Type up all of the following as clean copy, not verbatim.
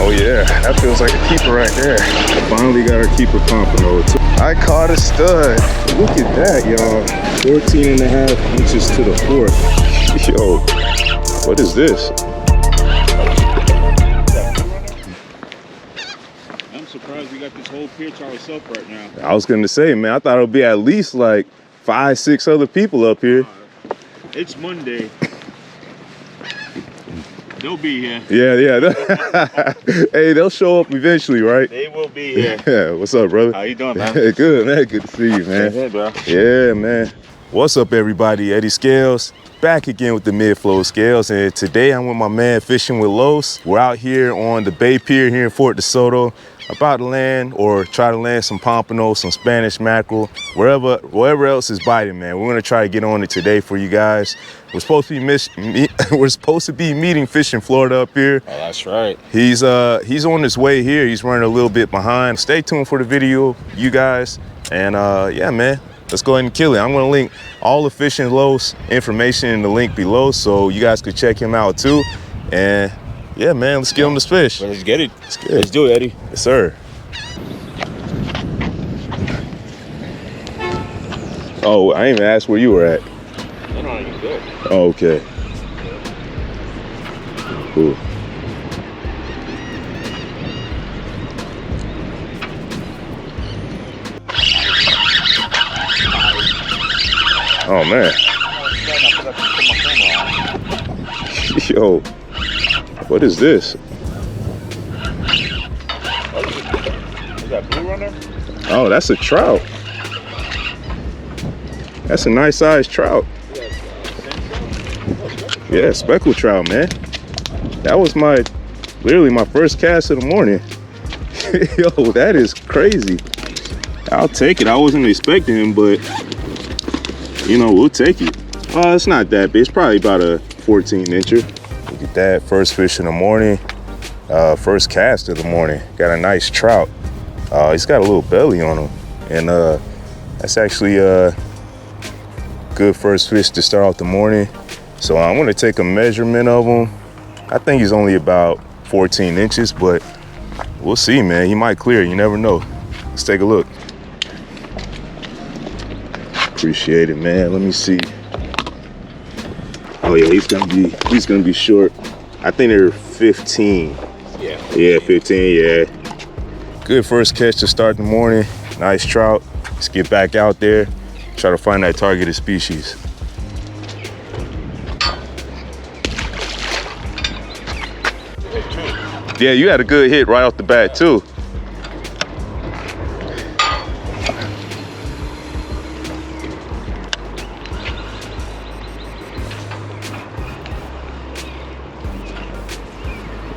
Oh yeah, that feels like a keeper right there. Finally got our keeper Pompano. I caught a stud. Look at that, y'all. 14.5 inches to the fourth. Yo, what is this? I'm surprised we got this whole pier to ourselves right now. I was gonna say, man, I thought it would be at least like 5, 6 other people up here. It's Monday. They'll be here. Yeah. Hey, they'll show up eventually, right? They will be here. Yeah. What's up, brother? How you doing, man? Good, man. Good to see you, man. Hey, bro. Yeah, man. What's up, everybody? Eddy Scalez, back again with the mid-flow Scalez, and today I'm with my man Fishing with Los. We're out here on the Bay Pier here in Fort Desoto, about to land or try to land some pompano, some Spanish mackerel, wherever else is biting, man. We're gonna try to get on it today for you guys. We're supposed to be meeting Fish in Florida up here. Oh, that's right. He's on his way here. He's running a little bit behind. Stay tuned for the video, you guys, and yeah, man. Let's go ahead and kill it. I'm gonna link all the Fishing Los information in the link below so you guys could check him out too. And yeah, man, let's get on this fish. Let's get it. Let's do it, Eddy. Yes, sir. Oh, I didn't even ask where you were at. No, you're good. Oh, okay. Cool. Oh man. Yo, what is this? Is that blue runner? Oh, that's a trout. That's a nice sized trout. Yeah, speckled trout, man. That was literally my first cast of the morning. Yo, that is crazy. I'll take it. I wasn't expecting him, but you know, we'll take it. It's not that big. It's probably about a 14 incher. Look at that, first fish in the morning. First cast of the morning. Got a nice trout. He's got a little belly on him. And that's actually a good first fish to start off the morning. So I'm gonna take a measurement of him. I think he's only about 14 inches, but we'll see, man. He might clear, you never know. Let's take a look. Appreciate it, man. Let me see. Oh yeah, he's gonna be short. I think they're 15. Yeah, 15, yeah. Good first catch to start the morning. Nice trout. Let's get back out there. Try to find that targeted species. Yeah, you had a good hit right off the bat too.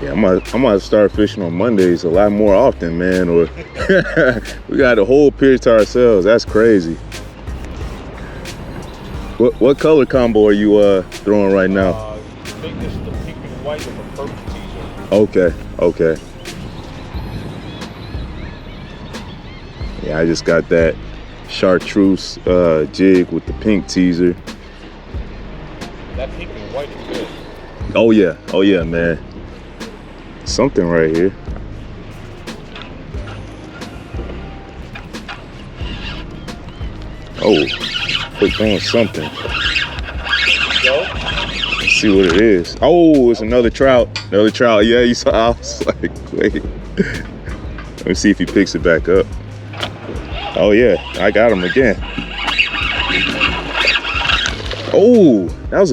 Yeah, I'm gonna start fishing on Mondays a lot more often, man. Or we got a whole pier to ourselves. That's crazy. What color combo are you throwing right now? I think this is the pink and white with a purple teaser. Okay. Yeah, I just got that chartreuse jig with the pink teaser. That pink and white is good. Oh yeah, man. Something right here. Oh, clicked on something. Let's see what it is. Oh, it's another trout. Another trout. Yeah, you saw. I was like, wait. Let me see if he picks it back up. Oh yeah, I got him again. Oh, that's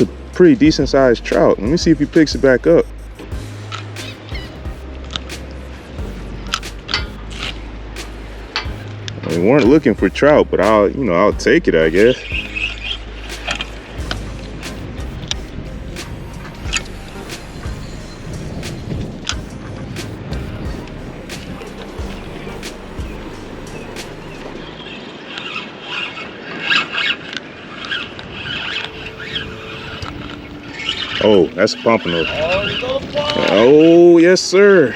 a pretty decent sized trout. Let me see if he picks it back up. We weren't looking for trout, but I'll take it, I guess. Oh, that's a pompano. Oh, yes, sir.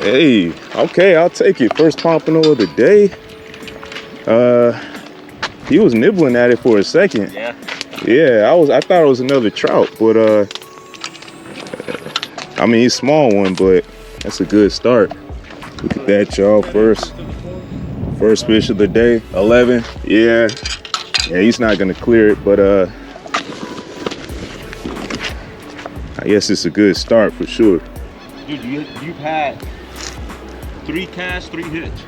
Hey, okay, I'll take it. First pompano of the day. He was nibbling at it for a second. Yeah. Yeah, I thought it was another trout, but I mean, he's a small one, but that's a good start. Look at that, y'all. First fish of the day, 11. Yeah, he's not gonna clear it, but I guess it's a good start for sure. Dude, you've had 3 casts, 3 hits.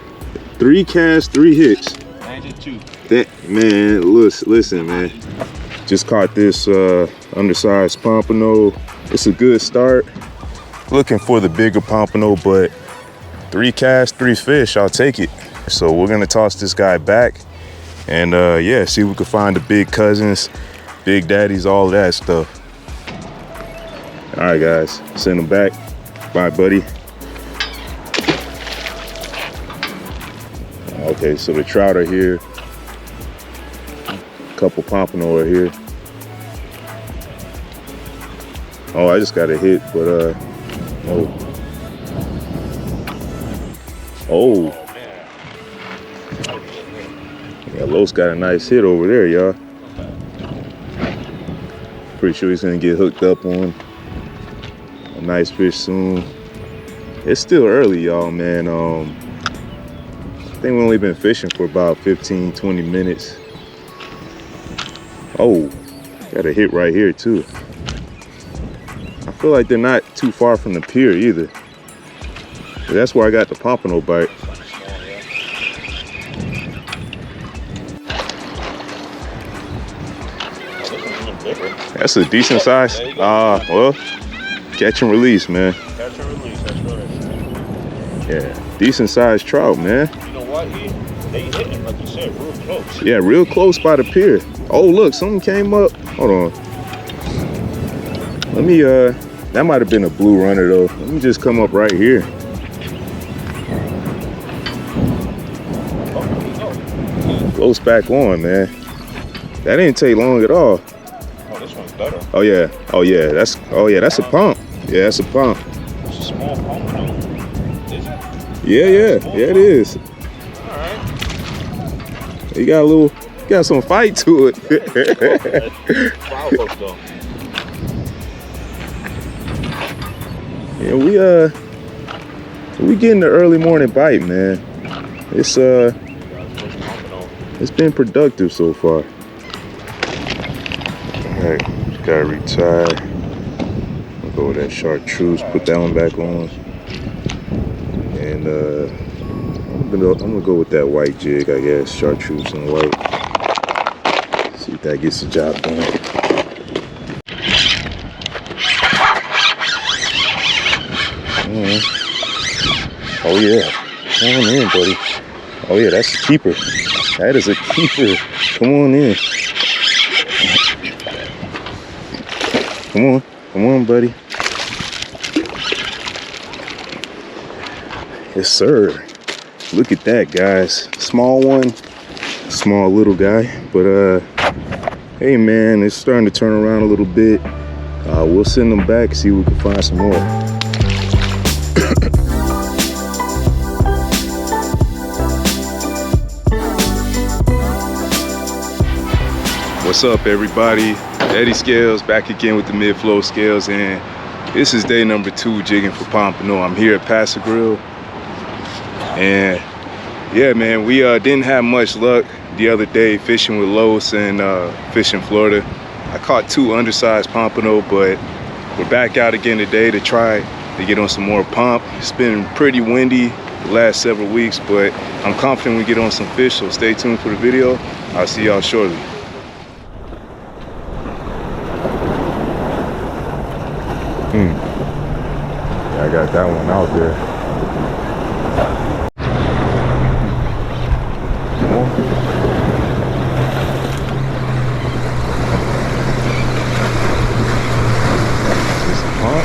3 casts, 3 hits. I did 2. That, man, listen, man. Just caught this undersized pompano. It's a good start. Looking for the bigger pompano, but 3 casts, 3 fish, I'll take it. So we're gonna toss this guy back and yeah, see if we can find the big cousins, big daddies, all that stuff. All right, guys, send them back. Bye, buddy. Okay, so the trout are here. A couple pompano are here. Oh, I just got a hit, but oh. Yeah, Los got a nice hit over there, y'all. Pretty sure he's gonna get hooked up on a nice fish soon. It's still early, y'all, man. I think we've only been fishing for about 15, 20 minutes. Oh, got a hit right here too. I feel like they're not too far from the pier either. That's where I got the pompano bite. That's a decent size. Well, catch and release, man. Catch and release, that's right. Yeah, decent sized trout, man. You know what, they hitting, like you said, real close. Yeah, real close by the pier. Oh, look, something came up. Hold on. Let me, that might have been a blue runner though. Let me just come up right here. Close back on, man. That didn't take long at all. Oh, this one's better. Oh yeah, that's a pump. Yeah, that's a pump. It's a small pump, though. Is it? Yeah, it is. All right. You got some fight to it. Wow, folks, though. Yeah, we getting the early morning bite, man. It's been productive so far. All right, gotta retie. I'll go with that chartreuse, put that one back on. And I'm gonna go with that white jig, I guess. Chartreuse and white. See if that gets the job done. Oh yeah, come on in, buddy. Oh yeah, that's a keeper. That is a keeper. Come on in. Come on, buddy. Yes, sir. Look at that, guys. Small one, small little guy. But hey, man, it's starting to turn around a little bit. We'll send them back, see if we can find some more. What's up, everybody? Eddy Scalez back again with the mid-flow scales, and this is day number 2 jigging for pompano. I'm here at Paso Grill, and yeah, man, we didn't have much luck the other day fishing with Los and fishing Florida. I caught 2 undersized pompano, but we're back out again today to try to get on some more pomp. It's been pretty windy the last several weeks, but I'm confident we get on some fish, so stay tuned for the video. I'll see y'all shortly. Yeah, I got that one out there. Come on. Is this a pump?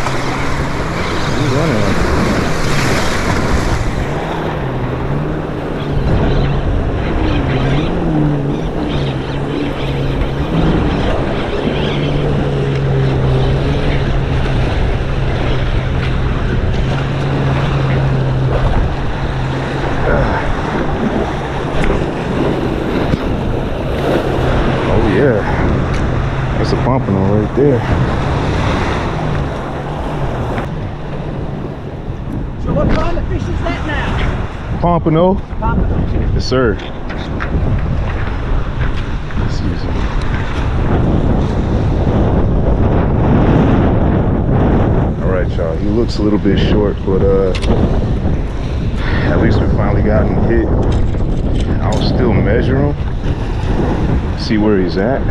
Who's running like That's a pompano right there. What kind of fish is that now? Pompano. Pompano. Yes, sir. Excuse me. All right, y'all. He looks a little bit short, but at least we finally got him hit. I'll still measure him, see where he's at.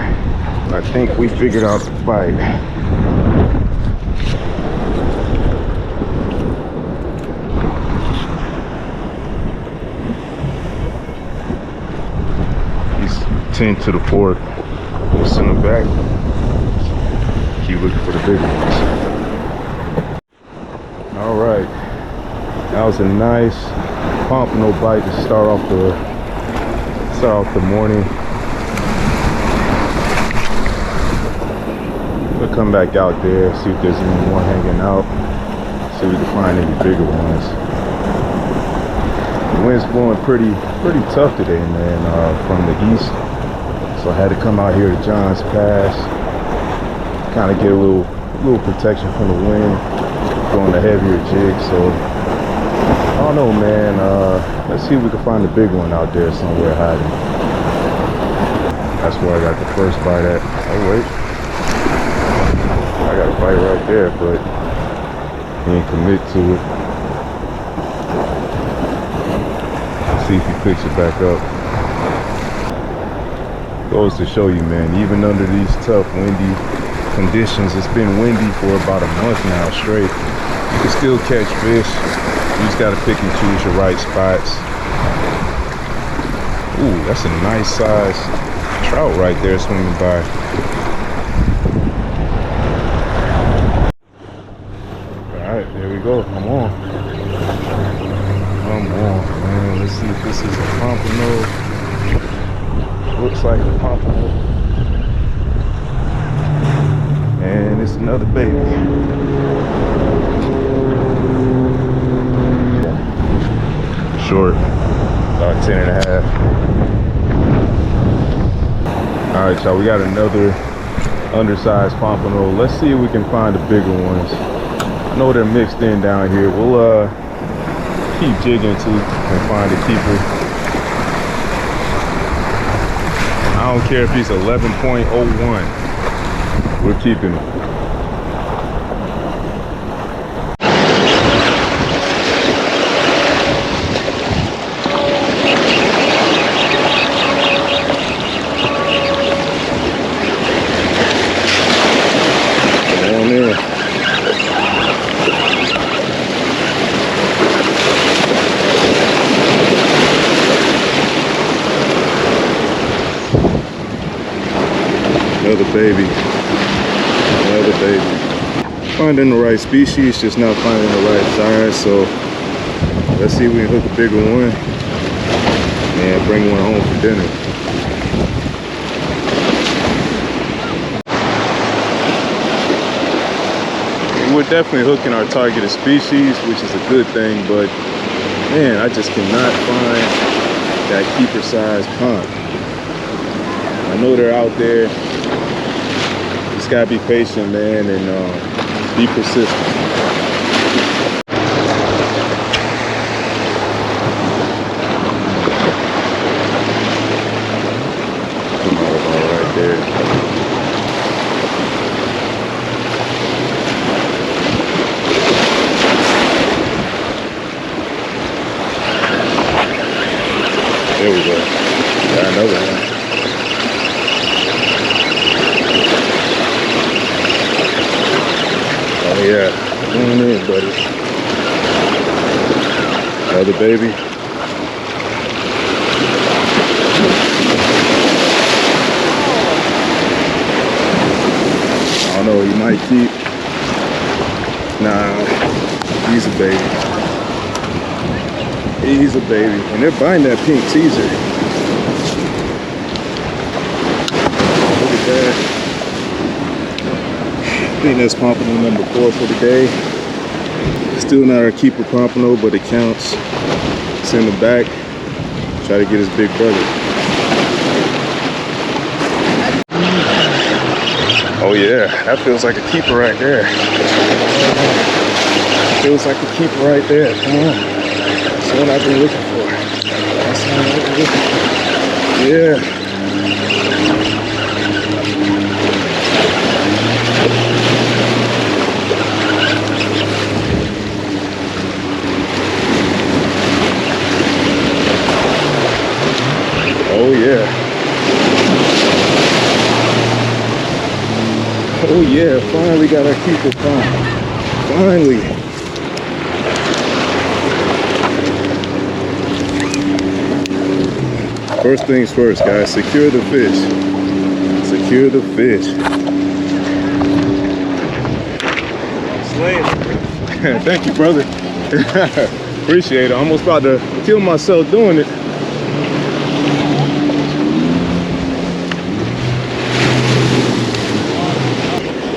I think we figured out the bite. He's 10 to the fork. We'll send him back. Keep looking for the big ones. All right, that was a nice pompano bite to start off the morning. We'll come back out there, see if there's any more hanging out, see if we can find any bigger ones. The wind's blowing pretty tough today, man, from the east. So I had to come out here to John's Pass, kind of get a little protection from the wind, going a heavier jig. So I don't know, man. Let's see if we can find a big one out there somewhere hiding. That's where I got the first bite at. Oh wait, I got a bite right there, but he ain't commit to it. Let's see if he picks it back up. Goes to show you, man, even under these tough windy conditions, it's been windy for about a month now straight, you can still catch fish. You just gotta pick and choose your right spots. Ooh, that's a nice size trout right there swimming by. All right, there we go. Come on, man. Let's see if this is a pompano. Looks like a pompano. And it's another baby. Short, about 10 and a half. All right, y'all, we got another undersized pompano. Let's see if we can find the bigger ones. I know they're mixed in down here. We'll keep jigging until we can find a keeper. I don't care if he's 11.01. We're keeping him. Another baby. Another baby. Finding the right species, just not finding the right size. So let's see if we can hook a bigger one and bring one home for dinner. We're definitely hooking our targeted species, which is a good thing, but man, I just cannot find that keeper size pond. I know they're out there. Just gotta be patient, man, and be persistent. Come on, right there. There we go. Got another one. Oh yeah, come on in, buddy. Another baby. I don't know, you might keep. Nah, he's a baby. He's a baby, and they're buying that pink teaser. Look at that. I think that's pompano number 4 for the day. Still not our keeper pompano, but it counts. Send him back. Try to get his big brother. Oh yeah, that feels like a keeper right there. Feels like a keeper right there. Come on. That's what I've been looking for. That's what I've been looking for. Yeah. Oh yeah. Oh yeah, finally got our keeper pump. Finally. First things first, guys, secure the fish. Secure the fish. Slaying it. Thank you, brother. Appreciate it. I'm almost about to kill myself doing it.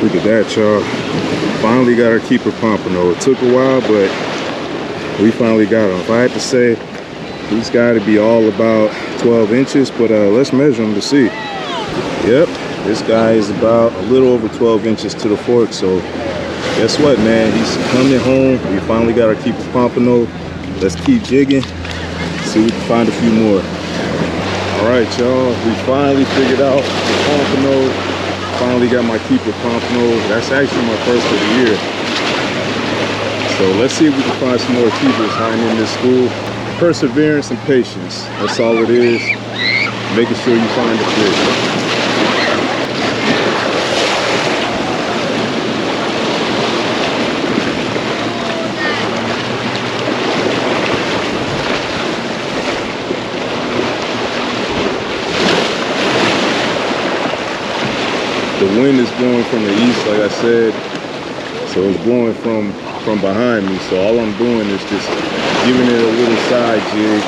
Look at that, y'all. Finally got our keeper Pompano. It took a while, but we finally got him. If I had to say, he's got to be all about 12 inches, but let's measure him to see. Yep, this guy is about a little over 12 inches to the fork, so guess what, man? He's coming home. We finally got our keeper Pompano. Let's keep jigging, see if we can find a few more. All right, y'all, we finally figured out the Pompano. Finally got my keeper Pompano. That's actually my first of the year. So let's see if we can find some more keepers hiding in this school. Perseverance and patience. That's all it is. Making sure you find the fish. The wind is blowing from the east, like I said, so it's blowing from behind me. So all I'm doing is just giving it a little side jig.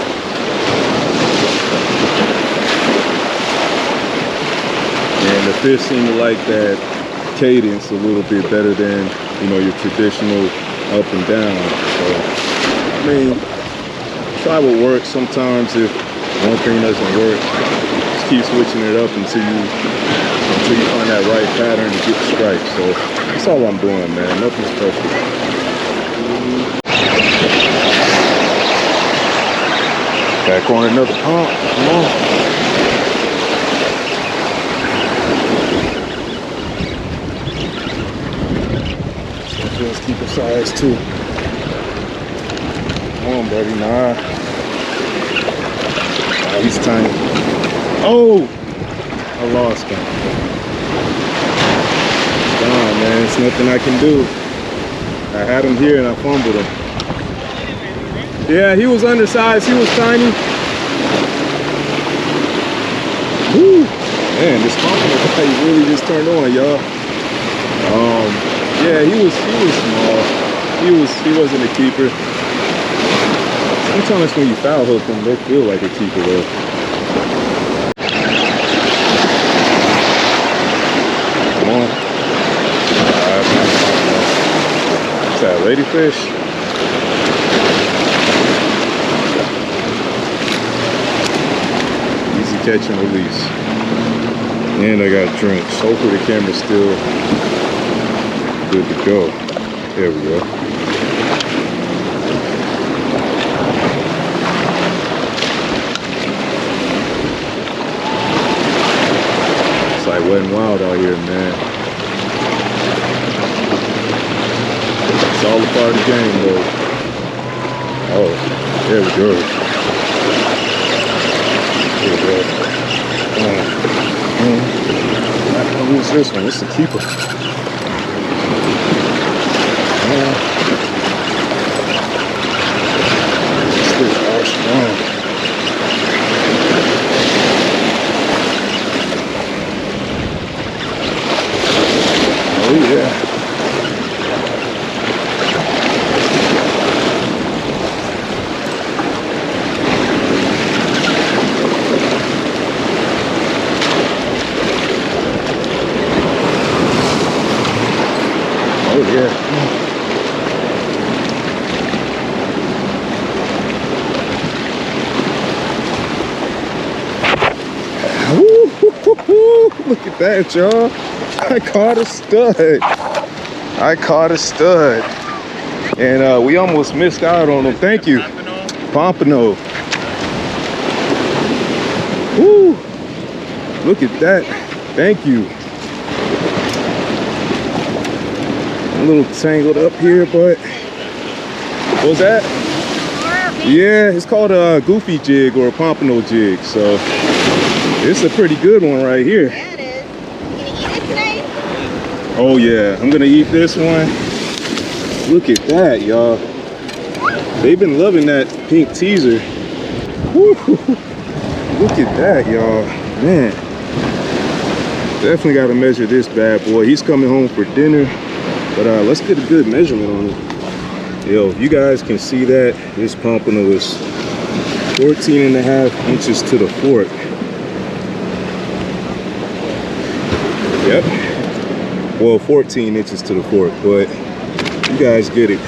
And the fish seem to like that cadence a little bit better than, you know, your traditional up and down. So, I mean, try what works. Sometimes if one thing doesn't work, just keep switching it up until you find that right pattern to get the strike. So that's all I'm doing, man. Nothing's perfect. Back on another pump. Come on. Let's keep it size too. Come on, buddy. Nah. Oh, he's tiny. Oh! I lost him. Gone, man. It's nothing I can do. I had him here and I fumbled him. Yeah, he was undersized. He was tiny. Woo! Man, this Pompano guy really just turned on, y'all. Yeah, he was small. He wasn't a keeper. Sometimes when you foul hook them, they feel like a keeper though. Come on. What's that, ladyfish? Easy catch and release. And I got drinks. Hopefully the camera's still good to go. There we go. It's like wet and wild out here, man. It's all a part of the game, though. Oh, there we go. There we go. I'm not gonna lose this one. It's the keeper. This are strong. Oh yeah. Oh yeah. Look at that, y'all. I caught a stud. I caught a stud. And we almost missed out on them. Thank you. Pompano. Woo! Look at that. Thank you. A little tangled up here, but what was that? Yeah, it's called a goofy jig or a pompano jig. So it's a pretty good one right here. Yeah, it is. You gonna eat it today? Oh yeah, I'm gonna eat this one. Look at that, y'all. They've been loving that pink teaser. Woo. Look at that, y'all. Man, definitely got to measure this bad boy. He's coming home for dinner, but let's get a good measurement on it. Yo, you guys can see that this pompano is 14.5 inches to the fork. Yep. Well, 14 inches to the fork, but you guys get it.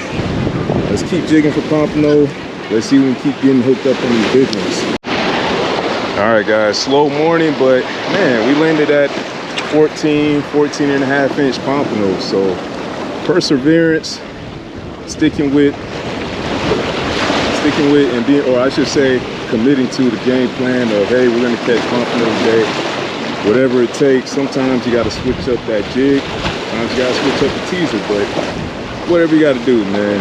Let's keep jigging for pompano. Let's see if we can keep getting hooked up on these big ones. All right, guys, slow morning, but man, we landed at 14.5 inch pompano. So perseverance, sticking with and being, or I should say, committing to the game plan of, hey, we're gonna catch pompano today. Whatever it takes. Sometimes you gotta switch up that jig. Sometimes you gotta switch up the teaser, but whatever you gotta do, man.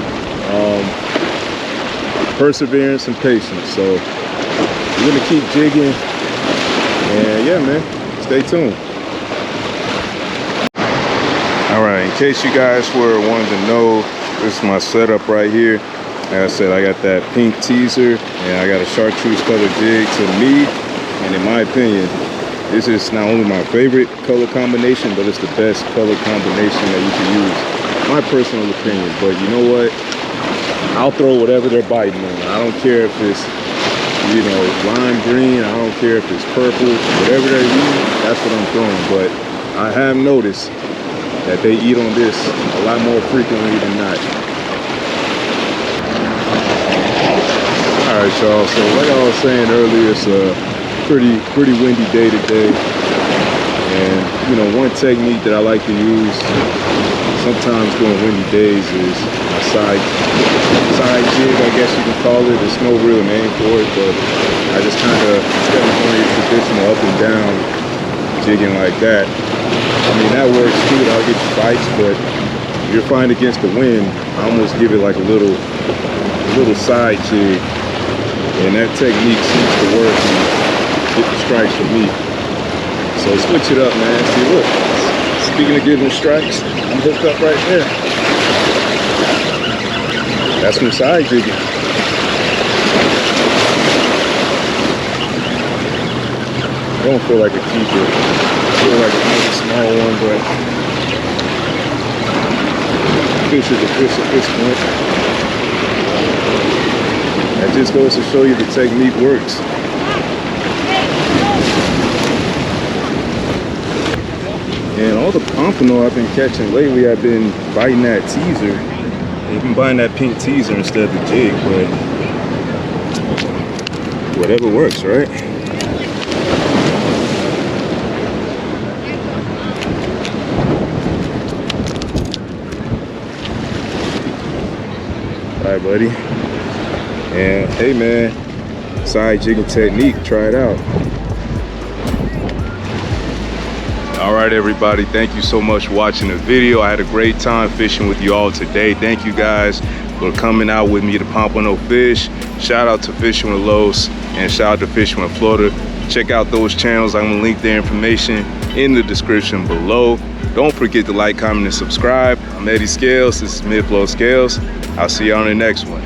Perseverance and patience. So we're gonna keep jigging, and yeah, man, stay tuned. All right, in case you guys were wanting to know, this is my setup right here. Like I said, I got that pink teaser and I got a chartreuse color jig. To me, and in my opinion, this is not only my favorite color combination, but it's the best color combination that you can use. My personal opinion, but you know what? I'll throw whatever they're biting on. I don't care if it's, you know, lime green. I don't care if it's purple. Whatever they're eating, that's what I'm throwing. But I have noticed that they eat on this a lot more frequently than not. All right, y'all. So like I was saying earlier, it's a pretty windy day today. And you know, one technique that I like to use sometimes during windy days is my side jig, I guess you can call it. There's no real name for it, but I just kind of, instead of doing your traditional up and down jigging like that, I mean, that works too. I'll get you bites, but if you're flying against the wind, I almost give it like a little side jig, and that technique seems to work and get the strikes for me. So switch it up, man. See, look, speaking of getting strikes, I'm hooked up right there. That's some side jigging. I don't feel like a keeper. I feel like a small one, but fish is a fish at this point. That just goes to show you the technique works. And all the pompano I've been catching lately, I've been biting that teaser. I've been biting that pink teaser instead of the jig, but whatever works, right? All right, buddy. And hey, man, side jigging technique, try it out. All right, everybody, thank you so much for watching the video. I had a great time fishing with you all today. Thank you guys for coming out with me to Pompano Fish. Shout out to Fishing with Los and shout out to Fishing with Florida. Check out those channels. I'm gonna link their information in the description below. Don't forget to like, comment, and subscribe. I'm Eddy Scalez. This is Mid-Flow Scalez. I'll see you on the next one.